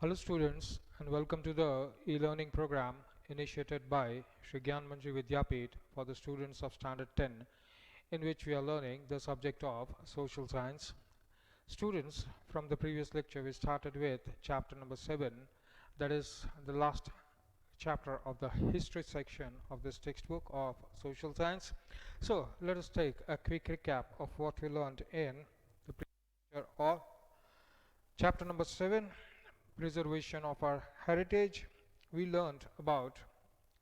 Hello students and welcome to the e-learning program initiated by Shri Gyanmanjari Vidyapit for the students of Standard 10, in which we are learning the subject of social science. Students, from the previous lecture we started with chapter number 7, that is the last chapter of the history section of this textbook of social science. So let us take a quick recap of what we learned in the previous lecture or chapter number 7, preservation of our heritage. We learned about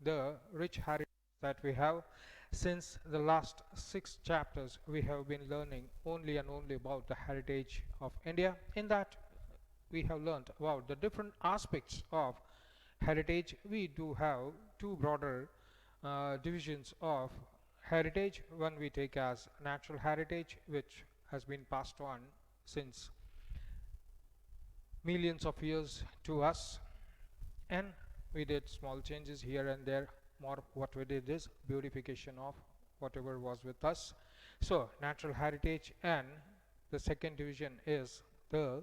the rich heritage that we have. Since the last 6 chapters, we have been learning only and only about the heritage of India. In that, we have learned about the different aspects of heritage. We do have two broader divisions of heritage. One we take as natural heritage, which has been passed on since millions of years to us, and we did small changes here and there. More what we did is beautification of whatever was with us. So natural heritage, and the second division is the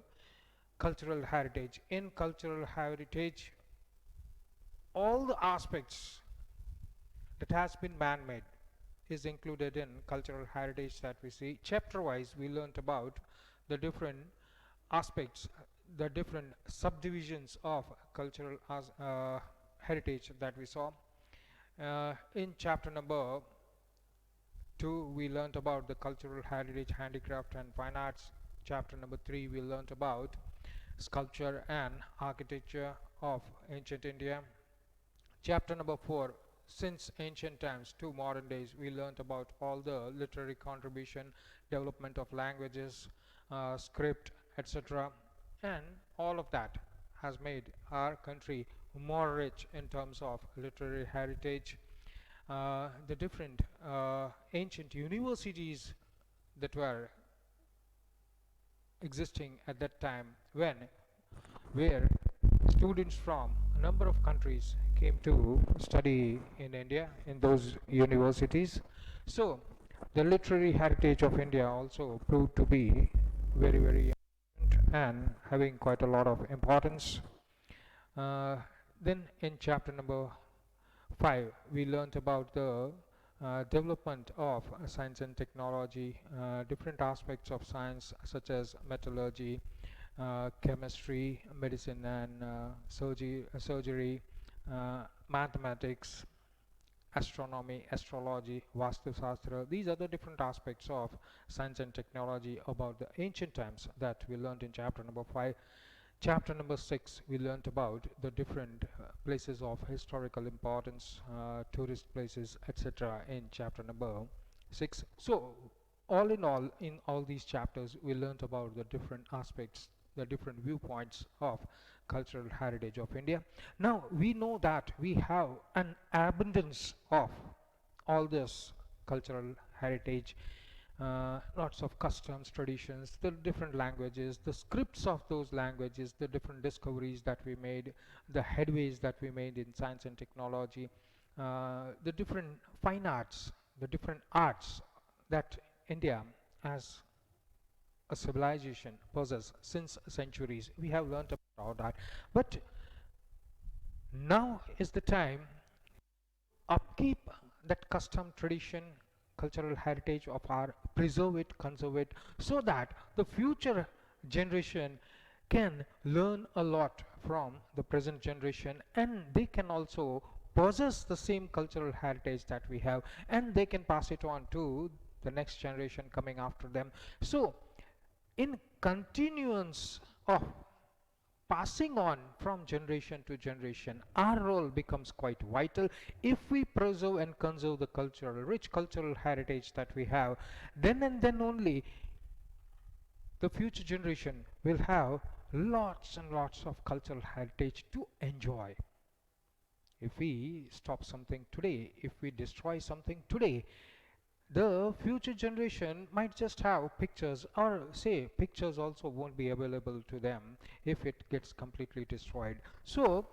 cultural heritage. In cultural heritage, all the aspects that has been man-made is included in cultural heritage that we see. Chapter wise we learnt about the different aspects, the different subdivisions of cultural heritage that we saw. In chapter number 2 we learnt about the cultural heritage, handicraft and fine arts. Chapter number 3 we learnt about sculpture and architecture of ancient India. Chapter number 4, since ancient times to modern days, we learnt about all the literary contribution, development of languages, script, etc. And all of that has made our country more rich in terms of literary heritage. The different ancient universities that were existing at that time, when where students from a number of countries came to study in India in those universities. So the literary heritage of India also proved to be very important and having quite a lot of importance. Then in chapter number 5 we learnt about the development of science and technology, different aspects of science such as metallurgy, chemistry, medicine and surgery, mathematics, astronomy, astrology, Vastu Shastra. These are the different aspects of science and technology about the ancient times that we learned in chapter number 5. Chapter number 6 we learnt about the different places of historical importance, tourist places, etc. in chapter number 6. So all in all, in all these chapters we learnt about the different aspects, the different viewpoints of cultural heritage of India. Now we know that we have an abundance of all this cultural heritage, lots of customs, traditions, the different languages, the scripts of those languages, the different discoveries that we made, the headways that we made in science and technology, the different fine arts, the different arts that India as a civilization possess since centuries. We have learnt about all that. But now is the time upkeep that custom, tradition, cultural heritage of our, preserve it, conserve it, so that the future generation can learn a lot from the present generation, and they can also possess the same cultural heritage that we have, and they can pass it on to the next generation coming after them. So in continuance of passing on from generation to generation, our role becomes quite vital. If we preserve and conserve the cultural, rich cultural heritage that we have, then and then only the future generation will have lots and lots of cultural heritage to enjoy. If we stop something today, if we destroy something today, the future generation might just have pictures, or say pictures also won't be available to them if it gets completely destroyed. So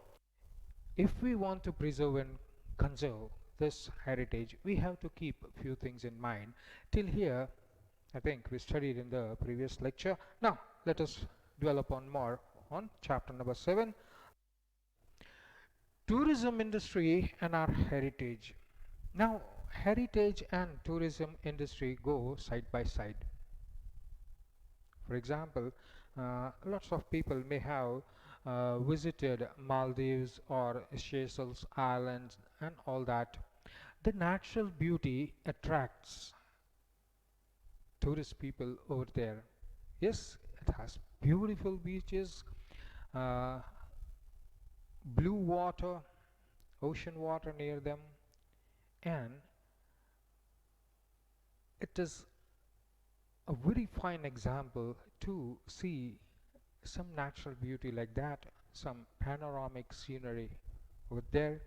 if we want to preserve and conserve this heritage, we have to keep a few things in mind. Till here I think we studied in the previous lecture. Now let us dwell upon more on chapter number 7, tourism industry and our heritage. Now, heritage and tourism industry go side by side. For example, lots of people may have visited Maldives or Seychelles Islands and all that. The natural beauty attracts tourist people over there. Yes, it has beautiful beaches, uh, blue water, ocean water near them, and it is a very fine example to see some natural beauty like that, some panoramic scenery over there,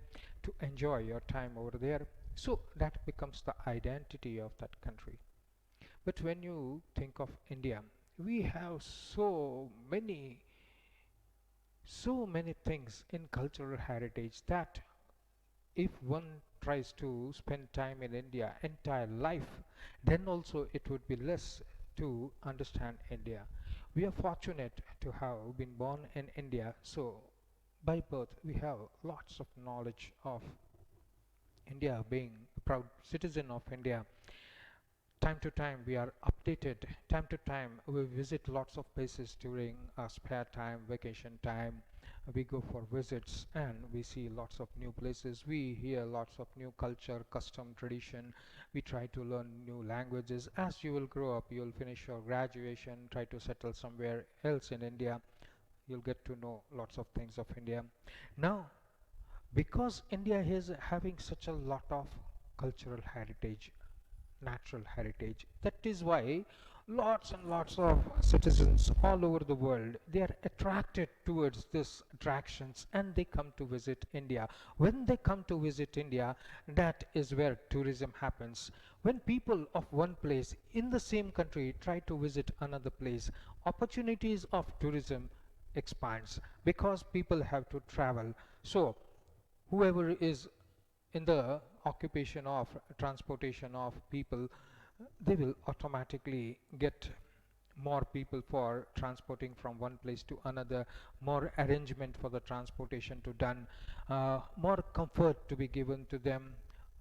to enjoy your time over there. So that becomes the identity of that country. But when you think of India, we have so many things in cultural heritage that if one tries to spend time in India entire life, then also it would be less to understand India. We are fortunate to have been born in India, so by birth we have lots of knowledge of India, being a proud citizen of India. Time to time we are updated. Time to time we visit lots of places during our spare time, vacation time. We go for visits and we see lots of new places. We hear lots of new culture, custom, tradition. We try to learn new languages. As you will grow up, you will finish your graduation, try to settle somewhere else in India. You'll get to know lots of things of India. Now, because India is having such a lot of cultural heritage, natural heritage. That is why lots and lots of citizens all over the world, they are attracted towards this attractions and they come to visit India. When they come to visit India, that is where tourism happens. When people of one place in the same country try to visit another place, opportunities of tourism expands because people have to travel. So whoever is in the occupation of transportation of people, they will automatically get more people for transporting from one place to another, more arrangement for the transportation to done, more comfort to be given to them,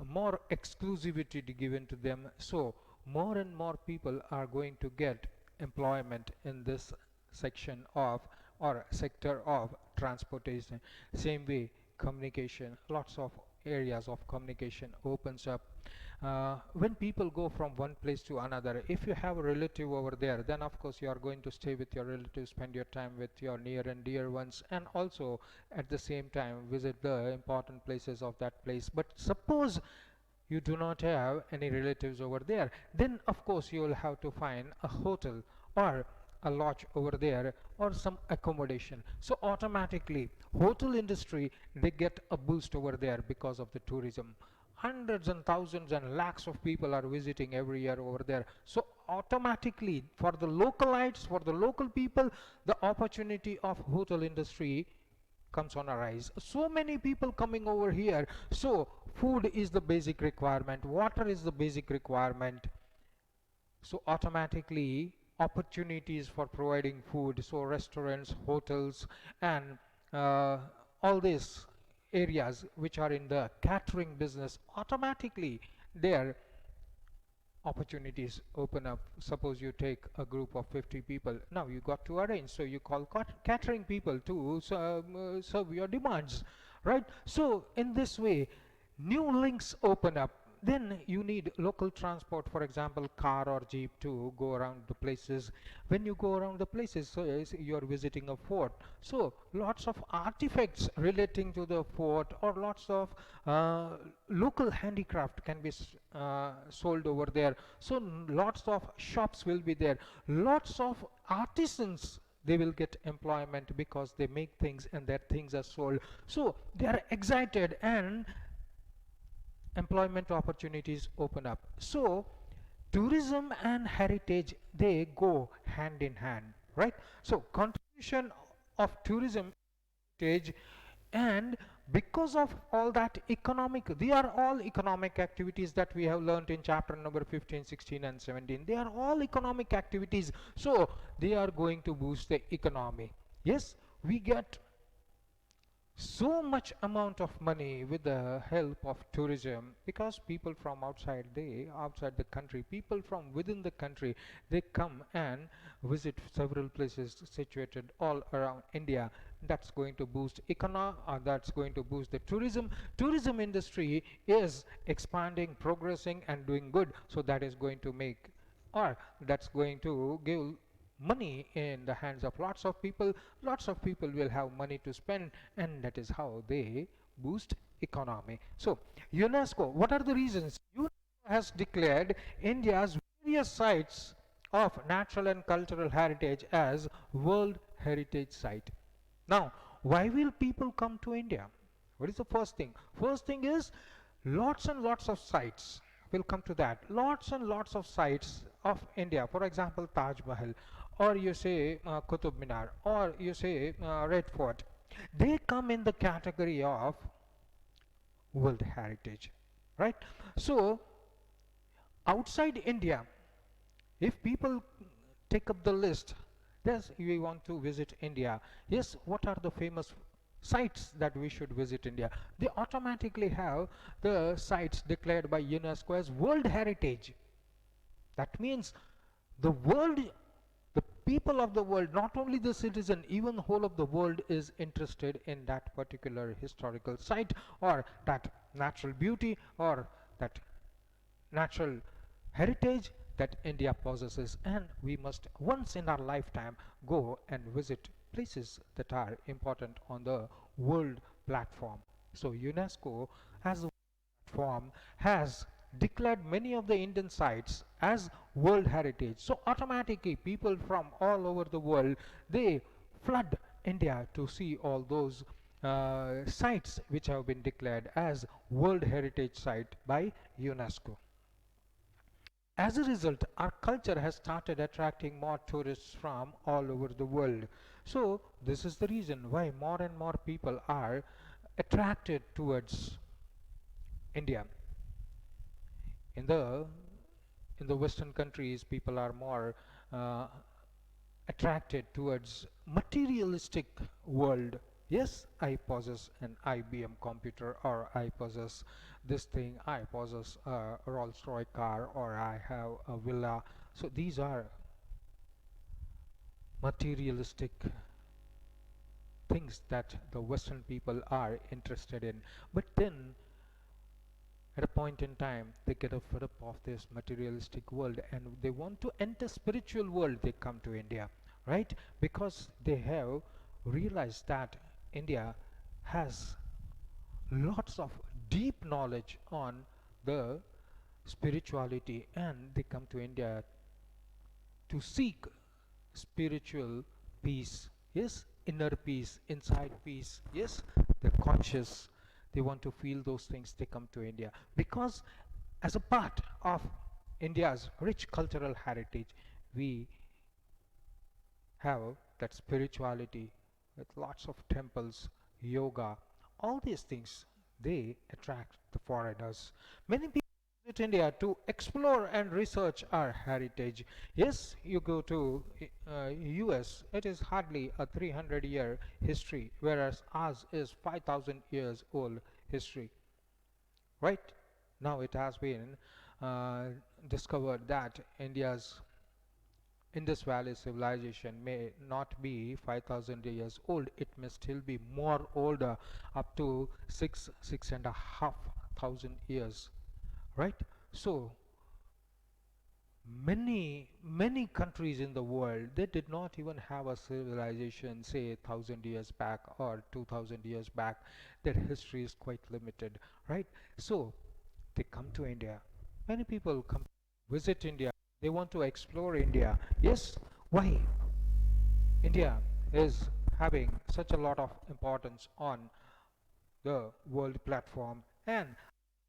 more exclusivity to given to them. So more and more people are going to get employment in this section of or sector of transportation. Same way, communication, lots of areas of communication opens up. When people go from one place to another, if you have a relative over there, then of course you are going to stay with your relatives, spend your time with your near and dear ones, and also at the same time visit the important places of that place. But suppose you do not have any relatives over there, then of course you will have to find a hotel or a lodge over there or some accommodation. So automatically hotel industry, they get a boost over there because of the tourism. Hundreds and thousands and lakhs of people are visiting every year over there. So automatically for the localites, for the local people, the opportunity of hotel industry comes on a rise. So many people coming over here. So food is the basic requirement, water is the basic requirement. So automatically opportunities for providing food, so restaurants, hotels, and uh, all these areas which are in the catering business, automatically their opportunities open up. Suppose you take a group of 50 people, now you got to arrange, so you call catering people to serve your demands, right? So in this way new links open up. Then you need local transport, for example car or jeep, to go around the places. When you go around the places, so you are visiting a fort, so lots of artifacts relating to the fort or lots of uh, local handicraft can be sold over there. So lots of shops will be there, lots of artisans, they will get employment because they make things and their things are sold. So they are excited and employment opportunities open up. So tourism and heritage, they go hand in hand, right? So contribution of tourism, heritage, and because of all that economic, they are all economic activities that we have learned in chapter number 15, 16 and 17. They are all economic activities, so they are going to boost the economy. Yes, we get so much amount of money with the help of tourism, because people from outside the country, people from within the country, they come and visit several places situated all around India. That's going to boost that's going to boost the tourism industry is expanding, progressing and doing good. So that is going to make, or that's going to give money in the hands of lots of people will have money to spend, and that is how they boost economy. So UNESCO, what are the reasons? UNESCO has declared India's various sites of natural and cultural heritage as World Heritage Site. Now, why will people come to India? What is the first thing? First thing is lots and lots of sites. We'll come to that. Lots and lots of sites of India. For example, Taj Mahal, or you say Qutub Minar, or you say Red Fort. They come in the category of World Heritage, right? So outside India, if people take up the list, yes, we want to visit India. Yes, what are the famous sites that we should visit India? They automatically have the sites declared by UNESCO as World Heritage. That means the world, the people of the world, not only the citizen, even the whole of the world is interested in that particular historical site, or that natural beauty, or that natural heritage that India possesses, and we must once in our lifetime go and visit places that are important on the world platform. So UNESCO as a platform has declared many of the Indian sites as World Heritage. So automatically people from all over the world, they flood India to see all those sites which have been declared as World Heritage Site by UNESCO. As a result, our culture has started attracting more tourists from all over the world. So, this is the reason why more and more people are attracted towards India. In the Western countries, people are more uh, attracted towards materialistic world. Yes, I possess an IBM computer, or I possess this thing, I possess a Rolls Royce car, or I have a villa. So these are materialistic things that the Western people are interested in. But then at a point in time they get a fed up of this materialistic world and they want to enter spiritual world. They come to India, right? Because they have realized that India has lots of deep knowledge on the spirituality, and they come to India to seek spiritual peace. Yes, inner peace, inside peace. Yes, the conscious, they want to feel those things. They come to India because as a part of India's rich cultural heritage, we have that spirituality with lots of temples, yoga, all these things, they attract the foreigners. Many people visit India to explore and research our heritage. Yes, you go to US, it is hardly a 300-year history, whereas ours is 5,000 years old history, right? Now it has been uh, discovered that India's Indus Valley civilization may not be 5,000 years old. It may still be more older, up to six and a half thousand years, right? So many countries in the world, they did not even have a civilization say 1,000 years back or 2,000 years back. Their history is quite limited, right? So they come to India. Many people come visit India. They want to explore India. Yes, why? India is having such a lot of importance on the world platform and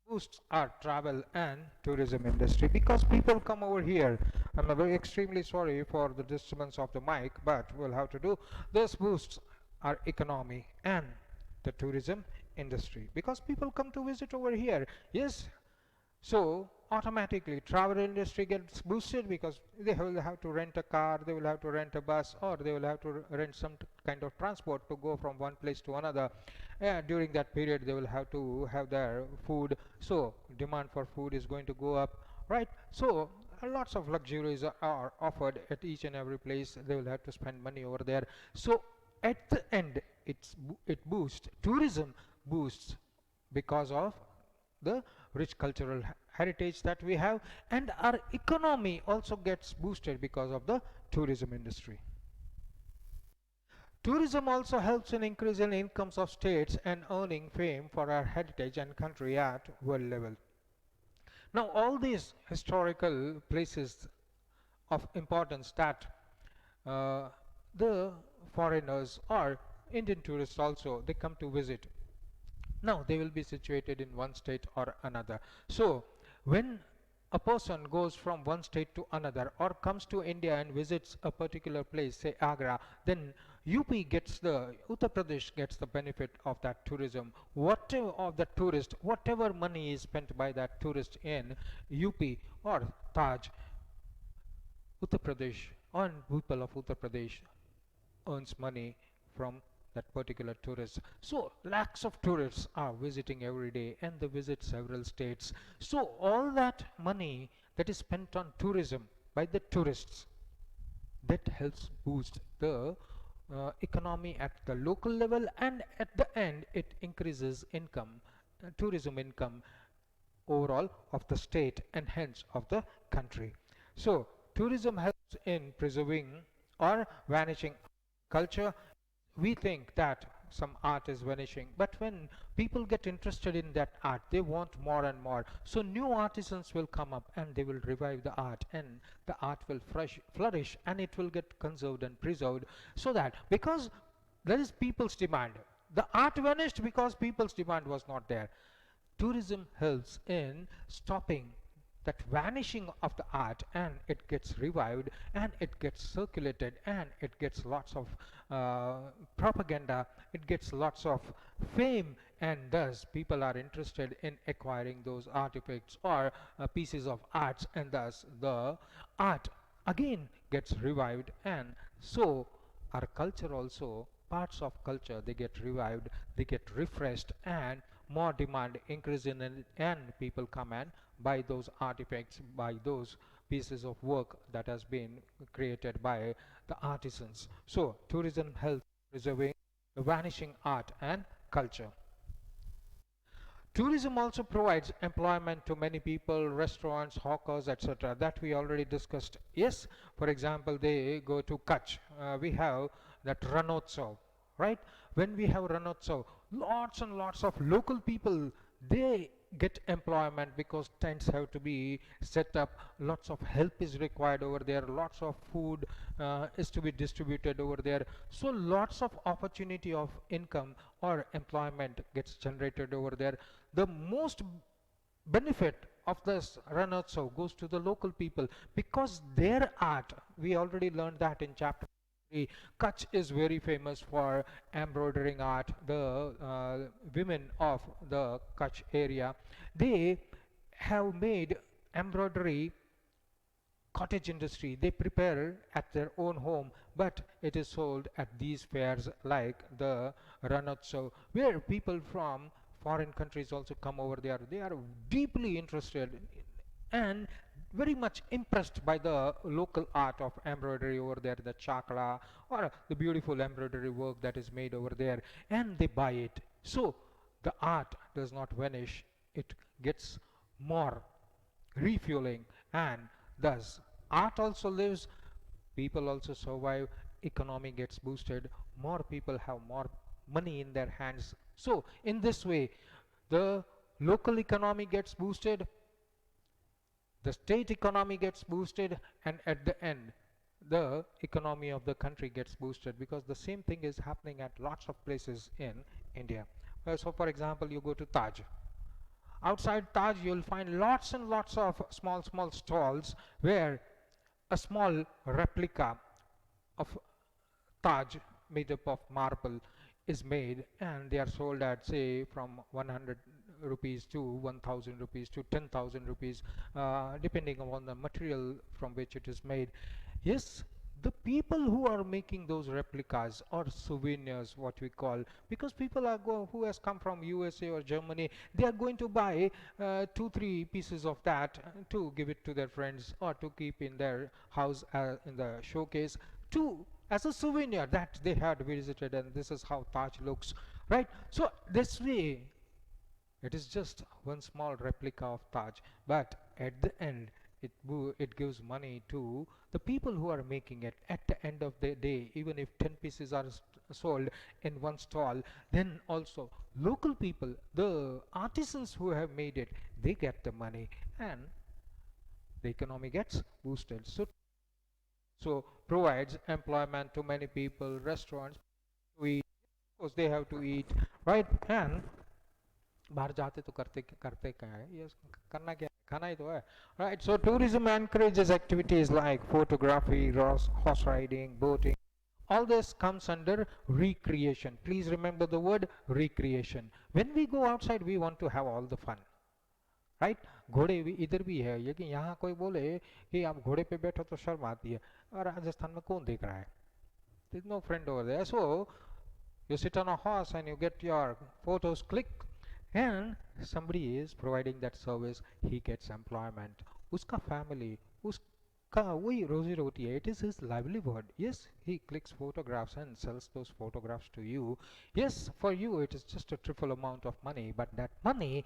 boosts our travel and tourism industry because people come over here. I'm very extremely sorry for the disturbance of the mic, but we'll have to do. This boosts our economy and the tourism industry because people come to visit over here. Yes, so automatically travel industry gets boosted because they will have to rent a car, they will have to rent a bus, or they will have to rent some kind of transport to go from one place to another. And during that period they will have to have their food, so demand for food is going to go up, right? So lots of luxuries are offered at each and every place. They will have to spend money over there. So at the end it boosts tourism, boosts because of the rich cultural heritage that we have, and our economy also gets boosted because of the tourism industry. Tourism also helps in increasing incomes of states and earning fame for our heritage and country at world level. Now all these historical places of importance that uh, the foreigners or Indian tourists also they come to visit. Now they will be situated in one state or another. So when a person goes from one state to another or comes to India and visits a particular place, say Agra, then UP gets the Uttar Pradesh gets the benefit of that tourism. Whatever of the tourist, whatever money is spent by that tourist in UP or Taj, Uttar Pradesh and people of Uttar Pradesh earns money from that particular tourist. So lakhs of tourists are visiting every day and they visit several states. So all that money that is spent on tourism by the tourists, that helps boost the economy at the local level, and at the end it increases income, tourism income overall of the state and hence of the country. So tourism helps in preserving or vanishing culture. We think that some art is vanishing, but when people get interested in that art they want more and more, so new artisans will come up and they will revive the art, and the art will flourish and it will get conserved and preserved, so that because there is people's demand, the art vanished because people's demand was not there. Tourism helps in stopping that vanishing of the art, and it gets revived and it gets circulated and it gets lots of propaganda, it gets lots of fame, and thus people are interested in acquiring those artifacts or pieces of arts, and thus the art again gets revived, and so our culture also, parts of culture they get revived, they get refreshed, and more demand increase in it, and people come and buy those artifacts, buy those pieces of work that has been created by the artisans. So tourism helps preserving the vanishing art and culture. Tourism also provides employment to many people, restaurants, hawkers, etc. That we already discussed. Yes, for example, they go to Kutch. We have that Ranotsav, right? When we have Ranotsav, lots and lots of local people, they get employment because tents have to be set up, lots of help is required over there, lots of food is to be distributed over there, so lots of opportunity of income or employment gets generated over there. The most benefit of this Ranotsav goes to the local people because their art, we already learned that in chapter 3. Kutch is very famous for embroidering art. The women of the Kutch area, they have made embroidery cottage industry. They prepare at their own home, but it is sold at these fairs like the Ranotsav, where people from foreign countries also come over there. They are deeply interested and very much impressed by the local art of embroidery over there, the chakra or the beautiful embroidery work that is made over there, and they buy it. So the art does not vanish, it gets more refueling, and thus art also lives, people also survive, economy gets boosted, more people have more money in their hands. So in this way the local economy gets boosted, the state economy gets boosted, and at the end the economy of the country gets boosted, because the same thing is happening at lots of places in India. So for example, you go to Taj. Outside Taj you'll find lots and lots of small stalls where a small replica of Taj made up of marble is made, and they are sold at say from 100 rupees to 1000 rupees to 10,000 rupees, depending upon the material from which it is made. Yes, the people who are making those replicas or souvenirs, what we call, because people are who has come from USA or Germany, they are going to buy 2 3 pieces of that to give it to their friends or to keep in their house in the showcase, to as a souvenir that they had visited, and this is how Taj looks, right? So this way, it is just one small replica of Taj, but at the end, it gives money to the people who are making it. At the end of the day, even if 10 pieces are sold in one stall, then also local people, the artisans who have made it, they get the money, and the economy gets boosted. So provides employment to many people, restaurants to eat, of course they have to eat, right? And बाहर जाते तो करते करते क्या है ये करना क्या है खाना ही तो है right. So tourism encourages activities like photography, horse riding, boating. All this comes under recreation. Please remember the word recreation. When we go outside, we want to have all the fun, right? घोड़े भी इधर भी है, लेकिन यहाँ कोई बोले कि आप घोड़े पे बैठो तो शर्म आती है, और राजस्थान में कौन देख रहा है? There's no friend over there. So you sit on a horse and you get your photos clicked, and somebody is providing that service, he gets employment, uska family, uska वही रोजी रोटी है, it is his livelihood. Yes, he clicks photographs and sells those photographs to you. Yes, for you it is just a trivial amount of money, but that money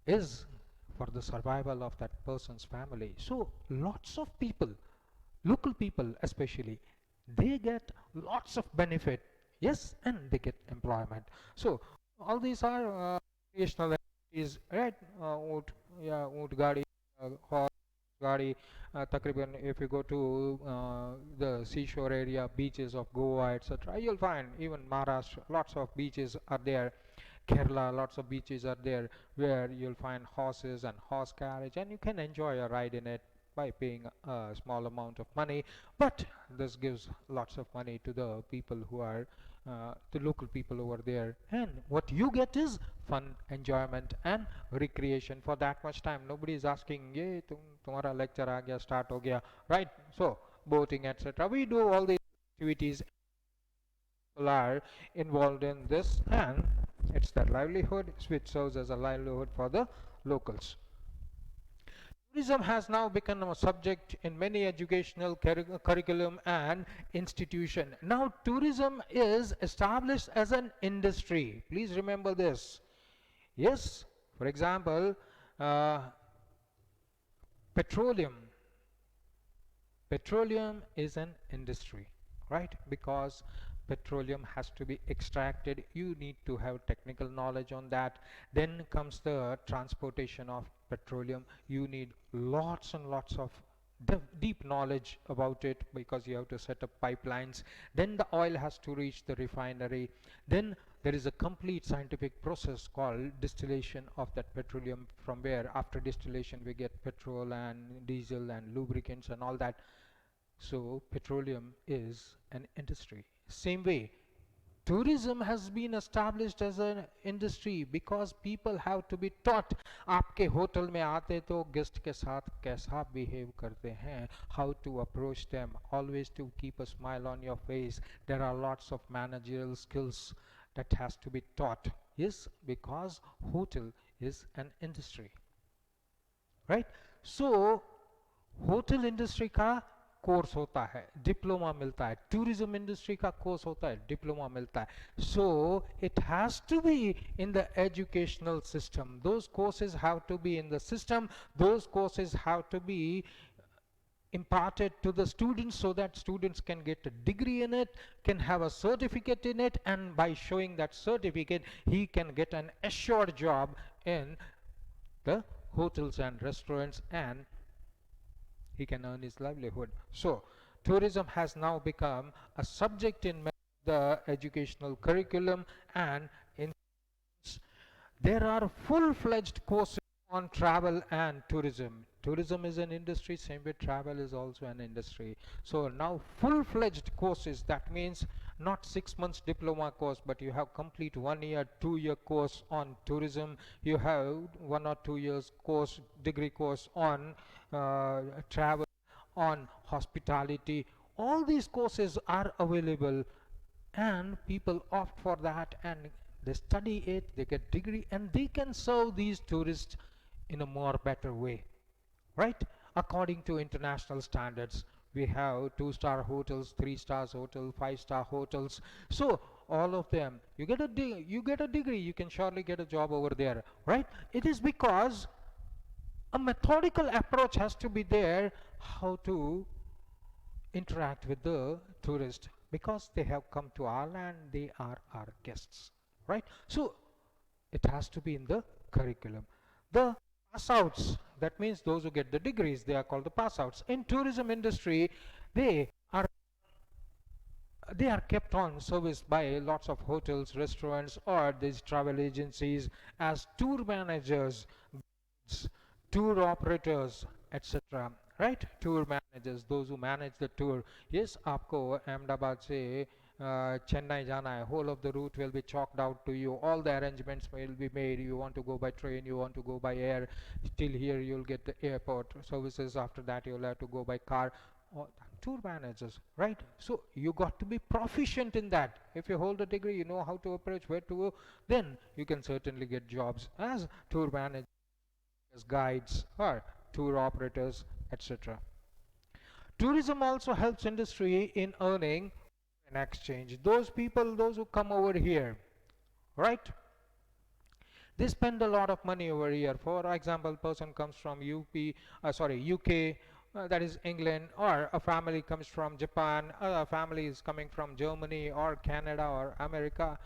is for the survival of that person's family. So lots of people, local people especially, they get lots of benefit. Yes, and they get employment. So all these are recreational activities, right? Oot, yeah, oot gadi, horse gadi. Takriban, if you go to the seashore area, beaches of Goa, etc., you'll find even Maharashtra, lots of beaches are there. Kerala, lots of beaches are there where you'll find horses and horse carriage, and you can enjoy a ride in it by paying a small amount of money. But this gives lots of money to the people who are the local people over there, and what you get is fun, enjoyment, and recreation for that much time. Nobody is asking, "ये तुम्हारा lecture आ गया, start हो गया," right? So boating, etc. We do all these activities. People are involved in this, and it's their livelihood, which serves as a livelihood for the locals. Tourism has now become a subject in many educational curriculum and institution. Now tourism is established as an industry. Please remember this. Yes, for example, uh, petroleum. Petroleum is an industry, right? Because petroleum has to be extracted, you need to have technical knowledge on that. Then comes the transportation of petroleum, you need lots and lots of deep knowledge about it, because you have to set up pipelines. Then the oil has to reach the refinery. Then there is a complete scientific process called distillation of that petroleum, from where after distillation we get petrol and diesel and lubricants and all that. So petroleum is an industry. Same way, tourism has been established as an industry because people have to be taught. आपके hotel में आते तो guest के साथ कैसा behave करते हैं, how to approach them, always to keep a smile on your face. There are lots of managerial skills that has to be taught. Yes, because hotel is an industry, right? So hotel industry का course होता है, diploma मिलता है. Tourism industry का course होता है, diploma मिलता है. So it has to be in the educational system. Those courses have to be in the system. Those courses have to be imparted to the students so that students can get a degree in it, can have a certificate in it, and by showing that certificate he can get an assured job in the hotels and restaurants, and he can earn his livelihood. So tourism has now become a subject in the educational curriculum, and in there are full-fledged courses on travel and tourism. Tourism is an industry, same way travel is also an industry. So now full-fledged courses, that means not 6 months diploma course, but you have complete 1 year, 2 year course on tourism. You have 1 or 2 years course, degree course on travel, on hospitality. All these courses are available, and people opt for that, and they study it, they get degree, and they can serve these tourists in a more better way, right? According to international standards, we have 2-star hotels, 3 stars hotel, 5-star hotels. So all of them, you get a degree, you can surely get a job over there, right? It is because a methodical approach has to be there, how to interact with the tourist, because they have come to our land, they are our guests, right? So it has to be in the curriculum. The pass outs, that means those who get the degrees, they are called the pass outs. In tourism industry, they are they are kept on service by lots of hotels, restaurants, or these travel agencies as tour managers, guides, tour operators, etc. Right? Tour managers, those who manage the tour. Yes, आपको अहमदाबाद से चेन्नई जाना है, whole of the route will be chalked out to you, all the arrangements will be made. You want to go by train, you want to go by air, till here you'll get the airport services, after that you'll have to go by car. All tour managers, right? So you got to be proficient in that. If you hold a degree, you know how to approach, where to go, then you can certainly get jobs as tour managers, as guides, or tour operators, etc. Tourism also helps industry in earning an exchange. Those people, those who come over here, right? They spend a lot of money over here. For example, person comes from UK, that is England, or a family comes from Japan, a family is coming from Germany or Canada or America.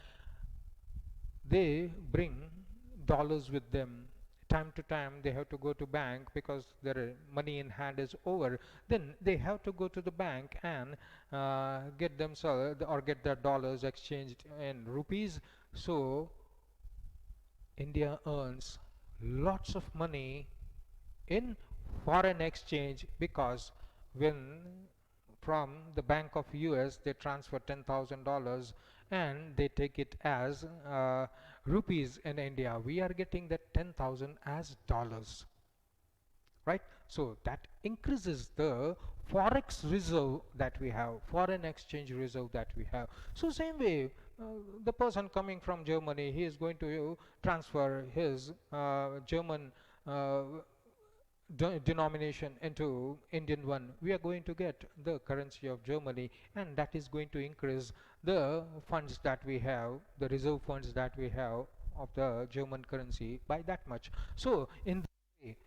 They bring dollars with them. Time to time they have to go to bank because their money in hand is over. Then they have to go to the bank and get themselves or get their dollars exchanged in rupees. So India earns lots of money in foreign exchange, because when from the Bank of US they transfer $10,000 and they take it as rupees in India, we are getting that 10,000 as dollars, right? So that increases the forex reserve that we have, foreign exchange reserve that we have. So same way, the person coming from Germany, he is going to transfer his German uh, denomination into Indian one. We are going to get the currency of Germany, and that is going to increase the funds that we have, the reserve funds that we have of the German currency by that much. So in this way,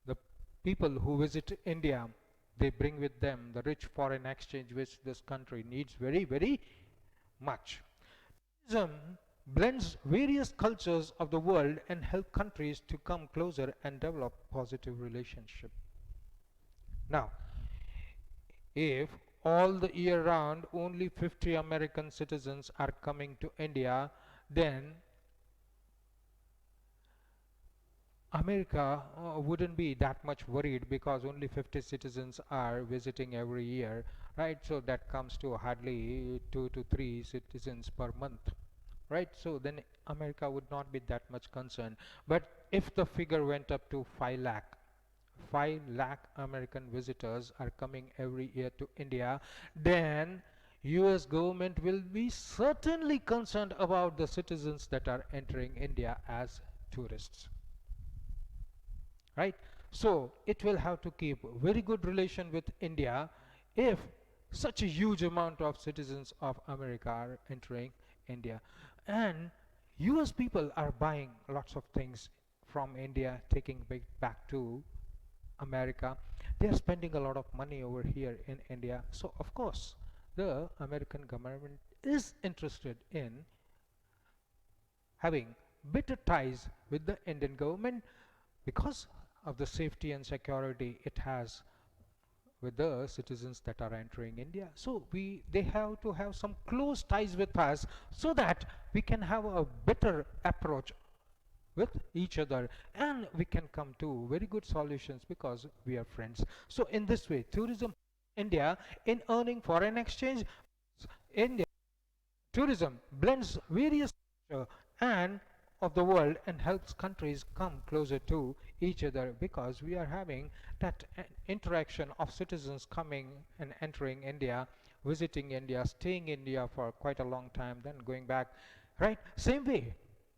the people who visit India, they bring with them the rich foreign exchange which this country needs very, very much. Tourism blends various cultures of the world and help countries to come closer and develop positive relationship. Now, if all the year round only 50 American citizens are coming to India, then America wouldn't be that much worried, because only 50 citizens are visiting every year, right? So that comes to hardly 2 to 3 citizens per month, right? So then America would not be that much concerned. But if the figure went up to 5 lakh American visitors are coming every year to India, then US government will be certainly concerned about the citizens that are entering India as tourists, right? So it will have to keep very good relation with India if such a huge amount of citizens of America are entering India. And US people are buying lots of things from India, taking back to America. They are spending a lot of money over here in India. So of course the American government is interested in having better ties with the Indian government, because of the safety and security it has with the citizens that are entering India. So they have to have some close ties with us, so that we can have a better approach with each other, and we can come to very good solutions because we are friends. So in this way, tourism India in earning foreign exchange. India Tourism blends various culture and of the world and helps countries come closer to each other because we are having that interaction of citizens coming and entering India, visiting India, staying in India for quite a long time, then going back. Right? Same way,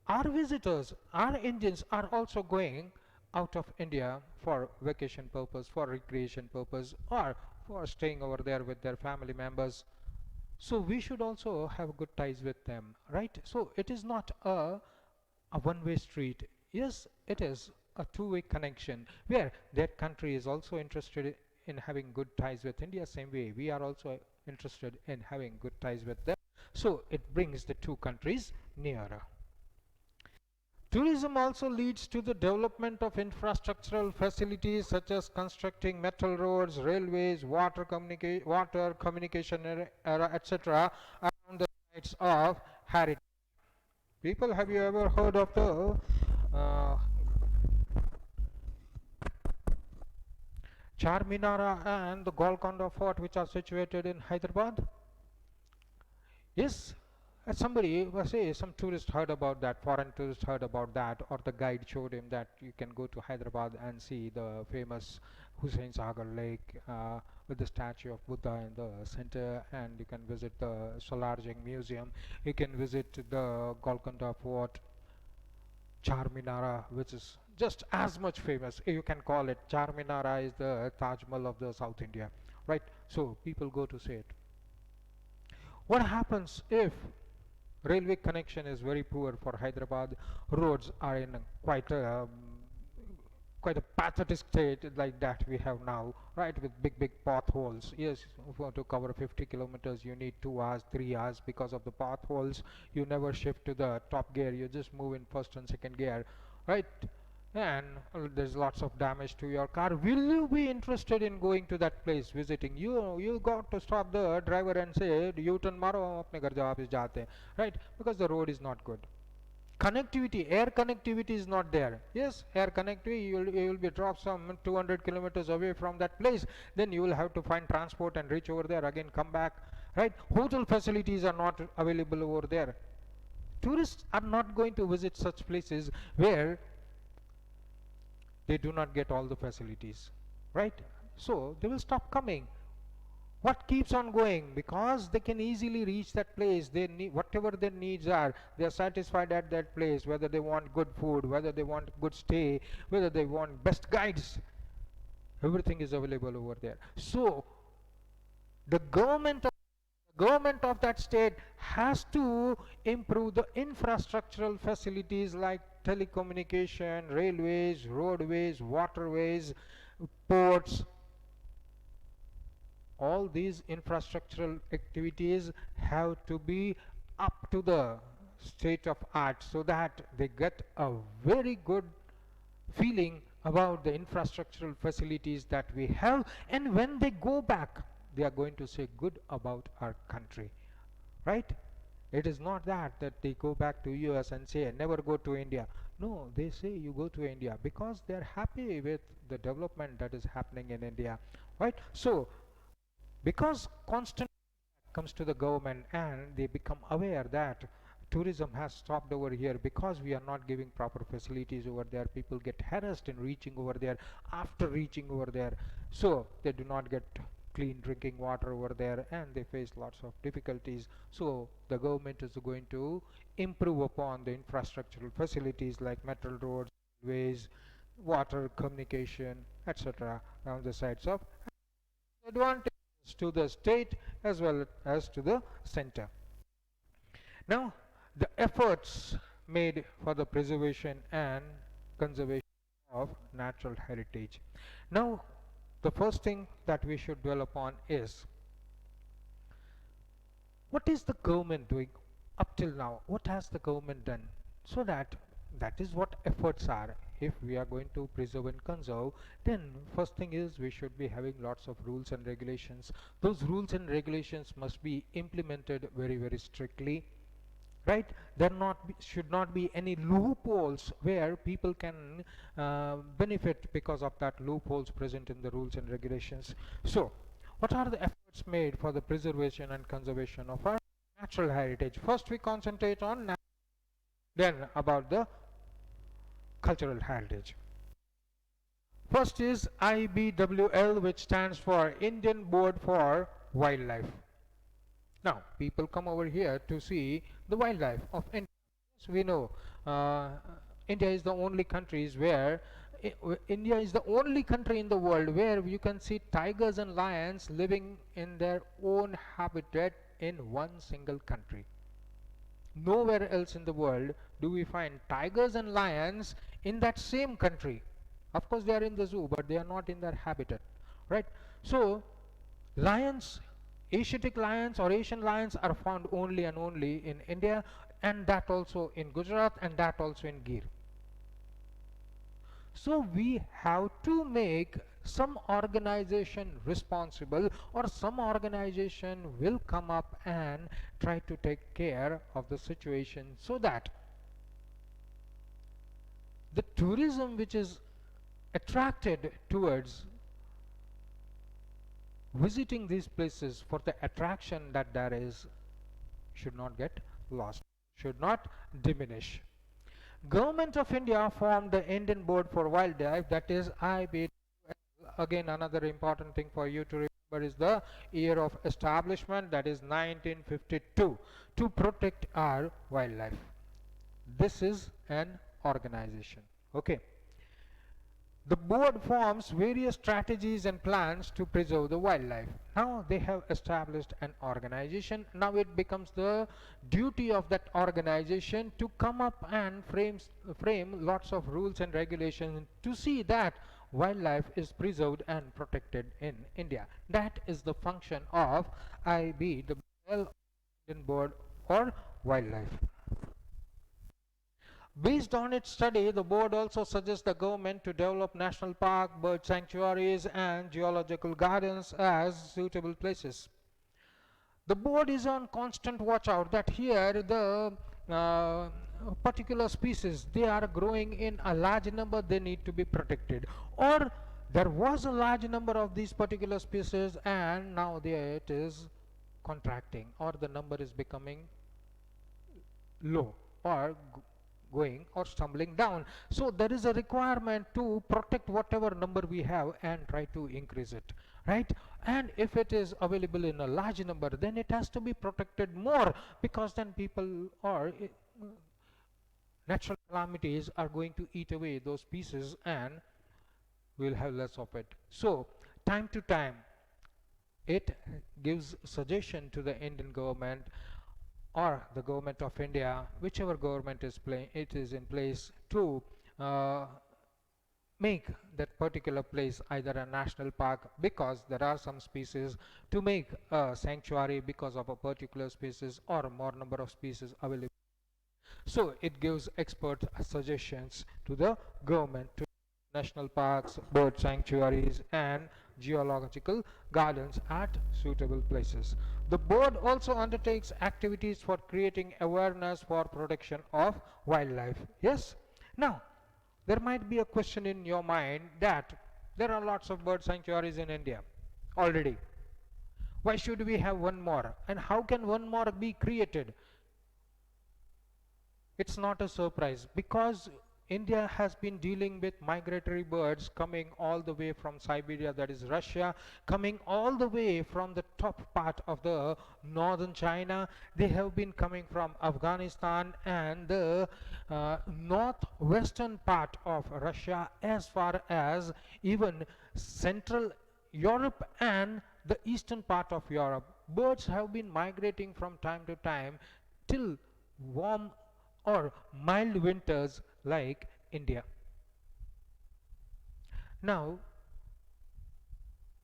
our visitors, our Indians are also going out of India for vacation purpose, for recreation purpose, or for staying over there with their family members. So we should also have good ties with them, right? So it is not a one-way street. Yes, it is a two-way connection where that country is also interested in having good ties with India. Same way, we are also interested in having good ties with them. So it brings the two countries nearer. Tourism also leads to the development of infrastructural facilities such as constructing metal roads, railways, water communication, etc. around the sites of heritage. People, have you ever heard of the Charminara and the Golconda Fort, which are situated in Hyderabad? Yes, somebody was say some tourist heard about that, foreign tourist heard about that, or the guide showed him that you can go to Hyderabad and see the famous Hussain Sagar Lake with the statue of Buddha in the center, and you can visit the Solarjung Museum. You can visit the Golconda Fort, Charminara, which is just as much famous. You can call it Charminara is the Taj Mahal of the South India, right? So people go to see it. What happens if railway connection is very poor for Hyderabad? Roads are in quite a pathetic state like that we have now, right? With big potholes. Yes, for to cover 50 kilometers, you need 2 hours, 3 hours because of the potholes. You never shift to the top gear. You just move in first and second gear, right? And there's lots of damage to your car. Will you be interested in going to that place visiting? You got to stop the driver and say, U-turn maro, apne ghar jao, वापस जाते हैं, right? Because the road is not good. Connectivity, air connectivity is not there. Yes, air connectivity, you will be dropped some 200 kilometers away from that place. Then you will have to find transport and reach over there again, come back, right? Hotel facilities are not available over there. Tourists are not going to visit such places where they do not get all the facilities, right? So they will stop coming. What keeps on going? Because they can easily reach that place. They need whatever their needs are, they are satisfied at that place, whether they want good food, whether they want good stay, whether they want best guides. Everything is available over there. So the government of that state has to improve the infrastructural facilities like telecommunication, railways, roadways, waterways, ports. All these infrastructural activities have to be up to the state of art so that they get a very good feeling about the infrastructural facilities that we have, and when they go back they are going to say good about our country, right? It is not that they go back to US and say never go to India. No, they say you go to India because they are happy with the development that is happening in India, right? So because constant comes to the government and they become aware that tourism has stopped over here because we are not giving proper facilities over there, people get harassed in reaching over there. After reaching over there, so they do not get clean drinking water over there and they face lots of difficulties. So the government is going to improve upon the infrastructural facilities like metal roads, ways, water communication, etc. around the sides of advantage to the state as well as to the center. Now, the efforts made for the preservation and conservation of natural heritage. Now, the first thing that we should dwell upon is what is the government doing up till now? What has the government done? So that is what efforts are. If we are going to preserve and conserve, then first thing is we should be having lots of rules and regulations. Those rules and regulations must be implemented very strictly, right? Should not be any loopholes where people can benefit because of that loopholes present in the rules and regulations. So what are the efforts made for the preservation and conservation of our natural heritage. First we concentrate on then about the cultural heritage. First is IBWL, which stands for Indian Board for Wildlife. Now people come over here to see the wildlife of India. So we know uh, India is the only countries where India is the only country in the world where you can see tigers and lions living in their own habitat in one single country. Nowhere else in the world do we find tigers and lions in that same country. Of course, they are in the zoo, but they are not in their habitat, right? So, lions, Asiatic lions or Asian lions are found only and only in India, and that also in Gujarat, and that also in Gir. So we have to make some organization responsible, or some organization will come up and try to take care of the situation, so that the tourism which is attracted towards visiting these places for the attraction that there is should not get lost, should not diminish. Government of India formed the Indian Board for Wildlife, that is IBWL. Again, another important thing for you to remember is the year of establishment, that is 1952, to protect our wildlife. This is an organization. Okay. The board forms various strategies and plans to preserve the wildlife. Now they have established an organization. Now it becomes the duty of that organization to come up and frame lots of rules and regulations to see that wildlife is preserved and protected in India. That is the function of IBWL, Indian Board for Wildlife. Based on its study, the board also suggests the government to develop national park, bird sanctuaries and geological gardens as suitable places. The board is on constant watch out that here the particular species, they are growing in a large number, they need to be protected, or there was a large number of these particular species and now it is contracting, or the number is becoming low or going or stumbling down. So there is a requirement to protect whatever number we have and try to increase it, right? And if it is available in a large number, then it has to be protected more, because then people or natural calamities are going to eat away those pieces and we'll have less of it. So time to time it gives suggestion to the Indian government or the government of India, whichever government is in place, to make that particular place either a national park because there are some species, to make a sanctuary because of a particular species or more number of species available. So it gives expert suggestions to the government to national parks, bird sanctuaries and geological gardens at suitable places. The board also undertakes activities for creating awareness for protection of wildlife. Yes? Now, there might be a question in your mind that there are lots of bird sanctuaries in India already. Why should we have one more? And how can one more be created? It's not a surprise, because India has been dealing with migratory birds coming all the way from Siberia, that is Russia, coming all the way from the top part of the northern China. They have been coming from Afghanistan and the northwestern part of Russia, as far as even Central Europe and the eastern part of Europe. Birds have been migrating from time to time till warm or mild winters like India. Now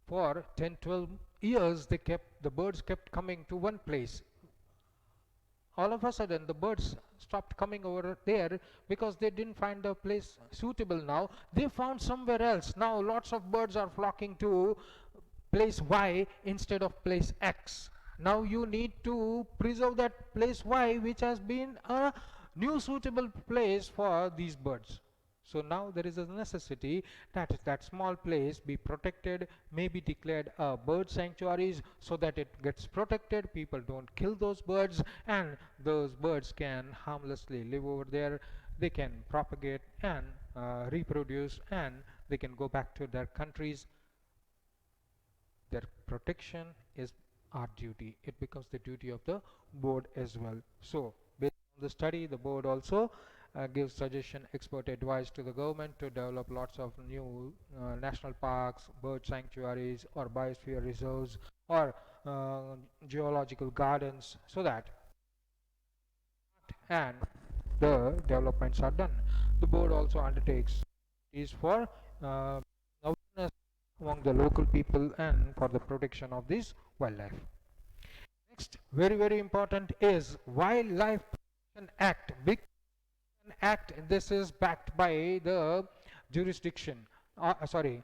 for 10-12 years the birds kept coming to one place. All of a sudden the birds stopped coming over there because they didn't find a place suitable. Now they found somewhere else. Now lots of birds are flocking to place Y instead of place X. Now you need to preserve that place Y, which has been a new suitable place for these birds. So now there is a necessity that that small place be protected, may be declared a bird sanctuaries so that it gets protected, people don't kill those birds, and those birds can harmlessly live over there, they can propagate and reproduce, and they can go back to their countries. Their protection is our duty. It becomes the duty of the board as well. So based on the study, the board also gives suggestion, expert advice to the government to develop lots of new national parks, bird sanctuaries, or biosphere reserves, or geological gardens, so that and the developments are done. The board also undertakes is for awareness among the local people and for the protection of this wildlife. Next, very important is Wildlife Protection Act. Big Act. This is backed by the jurisdiction. Sorry,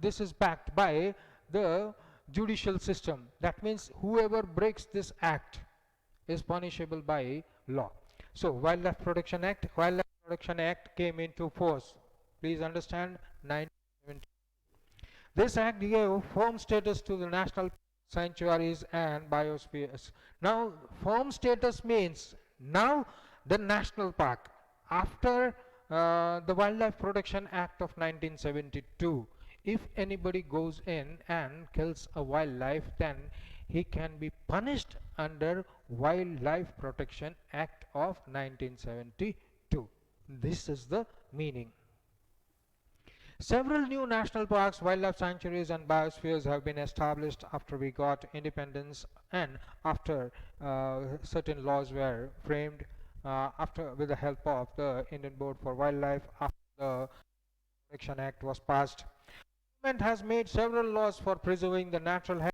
this is backed by the judicial system. That means whoever breaks this act is punishable by law. So Wildlife Protection Act came into force. Please understand, 1970. This act gave firm status to the national sanctuaries and biospheres. Now, firm status means now the national park. After the Wildlife Protection Act of 1972, if anybody goes in and kills a wildlife, then he can be punished under Wildlife Protection Act of 1972. This is the meaning. Several new national parks, wildlife sanctuaries and biospheres have been established after we got independence and after certain laws were framed after with the help of the Indian Board for Wildlife after the Protection Act was passed. The government has made several laws for preserving the natural habitat.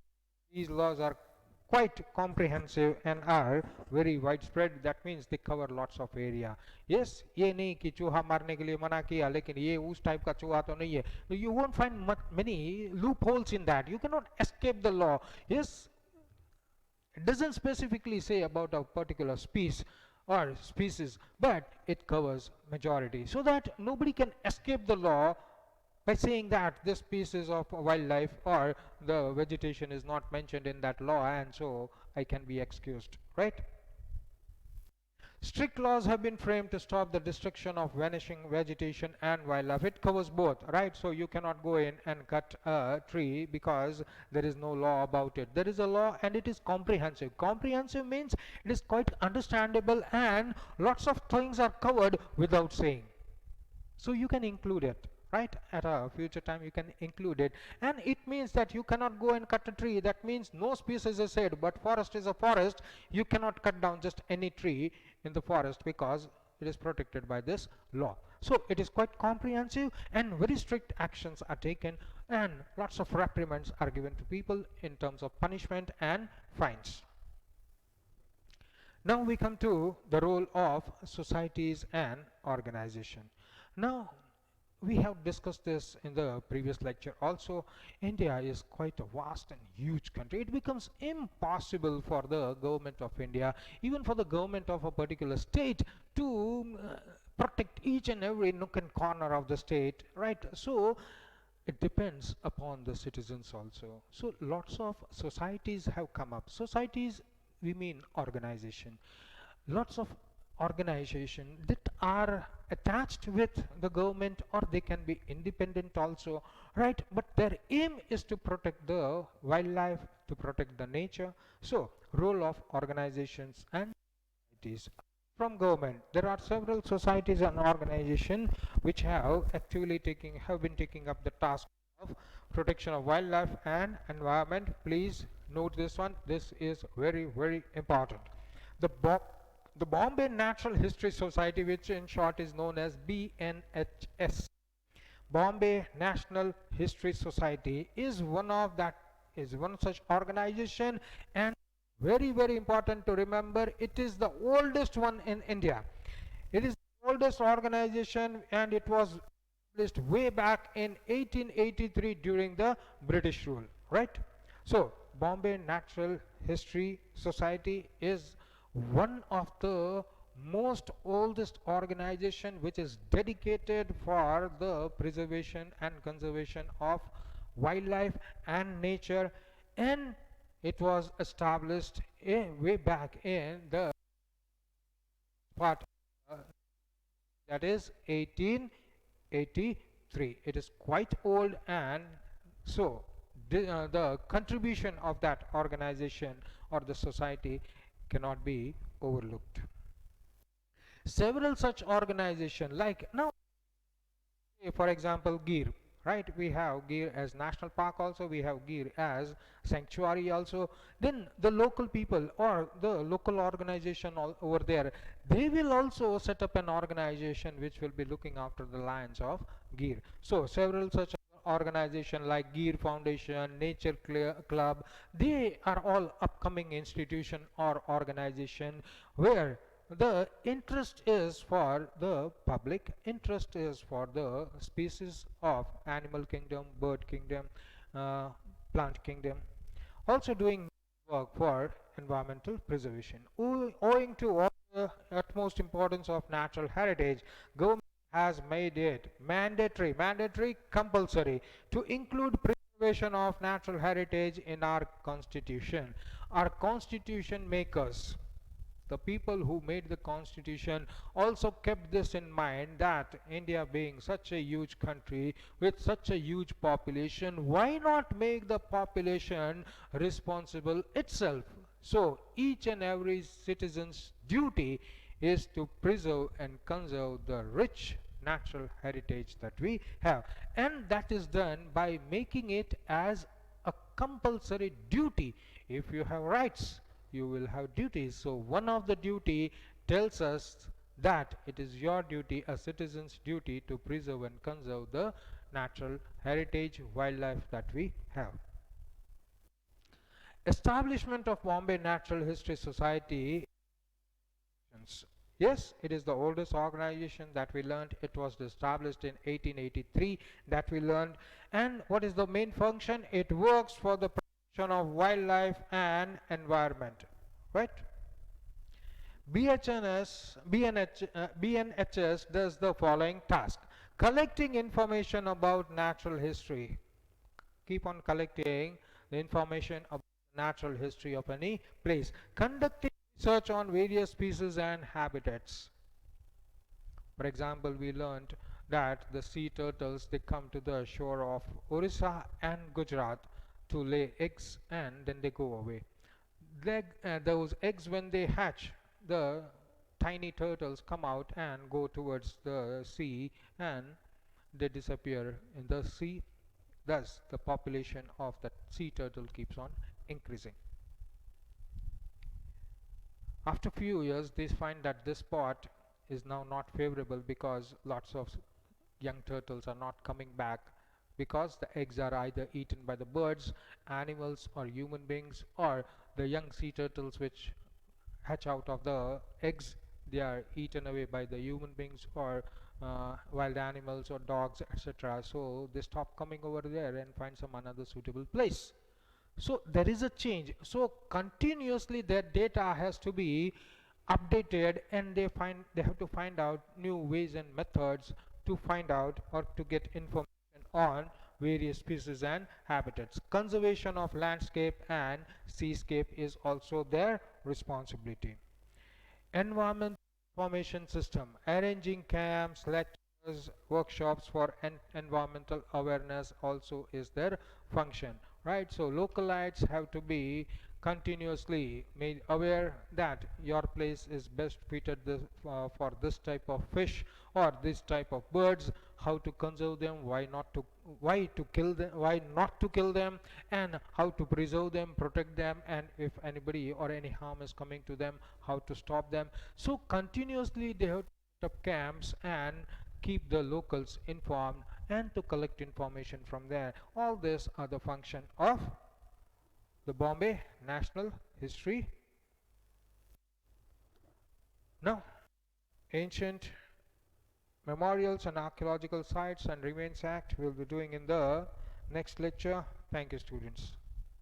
These laws are quite comprehensive and are very widespread. That means they cover lots of area. Yes, ये नहीं कि चूहा मारने के लिए मना किया लेकिन ये उस टाइप का चूहा तो नहीं है. You won't find many loopholes in that. You cannot escape the law. Yes, it doesn't specifically say about a particular species, but it covers majority, so that nobody can escape the law by saying that this species of wildlife or the vegetation is not mentioned in that law and so I can be excused, right? Strict laws have been framed to stop the destruction of vanishing vegetation and wildlife. It covers both, right? So you cannot go in and cut a tree because there is no law about it. There is a law and it is comprehensive. Comprehensive means it is quite understandable and lots of things are covered without saying. So you can include it, right? At a future time you can include it, and it means that you cannot go and cut a tree. That means no species is said, but forest is a forest. You cannot cut down just any tree in the forest because it is protected by this law. So it is quite comprehensive and very strict actions are taken and lots of reprimands are given to people in terms of punishment and fines. Now we come to the role of societies and organization. Now we have discussed this in the previous lecture also. India is quite a vast and huge country. It becomes impossible for the government of India, even for the government of a particular state, to protect each and every nook and corner of the state, right? So it depends upon the citizens also. So lots of societies have come up. Societies, we mean organization. Lots of organization that are attached with the government, or they can be independent also, right? But their aim is to protect the wildlife, to protect the nature. So role of organizations and societies. From government, there are several societies and organizations which have been taking up the task of protection of wildlife and environment. Please note this one. This is very important. The Bombay Natural History Society, which in short is known as BNHS, Bombay National History Society, is one such organization, and very important to remember, it is the oldest one in India. It is the oldest organization and it was established way back in 1883 during the British rule, right? So Bombay Natural History Society is one of the most oldest organization which is dedicated for the preservation and conservation of wildlife and nature, and it was established way back in the part that is 1883. It is quite old, and so the contribution of that organization or the society cannot be overlooked. Several such organizations, like now, for example, Gir, right? We have Gir as national park, also we have Gir as sanctuary also. Then the local people or the local organization over there, they will also set up an organization which will be looking after the lions of Gir. So several such organization like Gir Foundation, Nature Club, they are all upcoming institution or organization where the interest is for the public, interest is for the species of animal kingdom, bird kingdom, uh, plant kingdom, also doing work for environmental preservation. Owing to all the utmost importance of natural heritage, government has made it mandatory, compulsory to include preservation of natural heritage in our constitution. Our constitution makers, the people who made the constitution, also kept this in mind, that India being such a huge country with such a huge population, why not make the population responsible itself? So each and every citizen's duty is to preserve and conserve the rich natural heritage that we have, and that is done by making it as a compulsory duty. If you have rights, you will have duties. So one of the duty tells us that it is your duty, a citizen's duty, to preserve and conserve the natural heritage, wildlife that we have. Establishment of Bombay Natural History Society. Yes, it is the oldest organization that we learned. It was established in 1883, that we learned. And what is the main function? It works for the protection of wildlife and environment, right? BNHS does the following task: collecting information about natural history. Keep on collecting the information about natural history of any place. Conducting research on various species and habitats. For example, we learned that the sea turtles, they come to the shore of Orissa and Gujarat to lay eggs, and then they go away. Those eggs, when they hatch, the tiny turtles come out and go towards the sea, and they disappear in the sea. Thus the population of that sea turtle keeps on increasing. After few years, they find that this spot is now not favorable, because lots of young turtles are not coming back, because the eggs are either eaten by the birds, animals, or human beings, or the young sea turtles which hatch out of the eggs, they are eaten away by the human beings or wild animals or dogs, etc. So they stop coming over there and find some another suitable place. So there is a change. So continuously their data has to be updated, and they have to find out new ways and methods to find out or to get information on various species and habitats. Conservation of landscape and seascape is also their responsibility. Environment information system, arranging camps, lectures, workshops for environmental awareness also is their function, right? So localites have to be continuously made aware that your place is best fitted for this type of fish or this type of birds, how to conserve them, why to kill them, why not to kill them, and how to preserve them, protect them, and if anybody or any harm is coming to them, how to stop them. So continuously they have to set up camps and keep the locals informed and to collect information from there. All this are the function of the Bombay National History. Now, ancient memorials and archaeological sites and remains act we'll be doing in the next lecture. Thank you, students.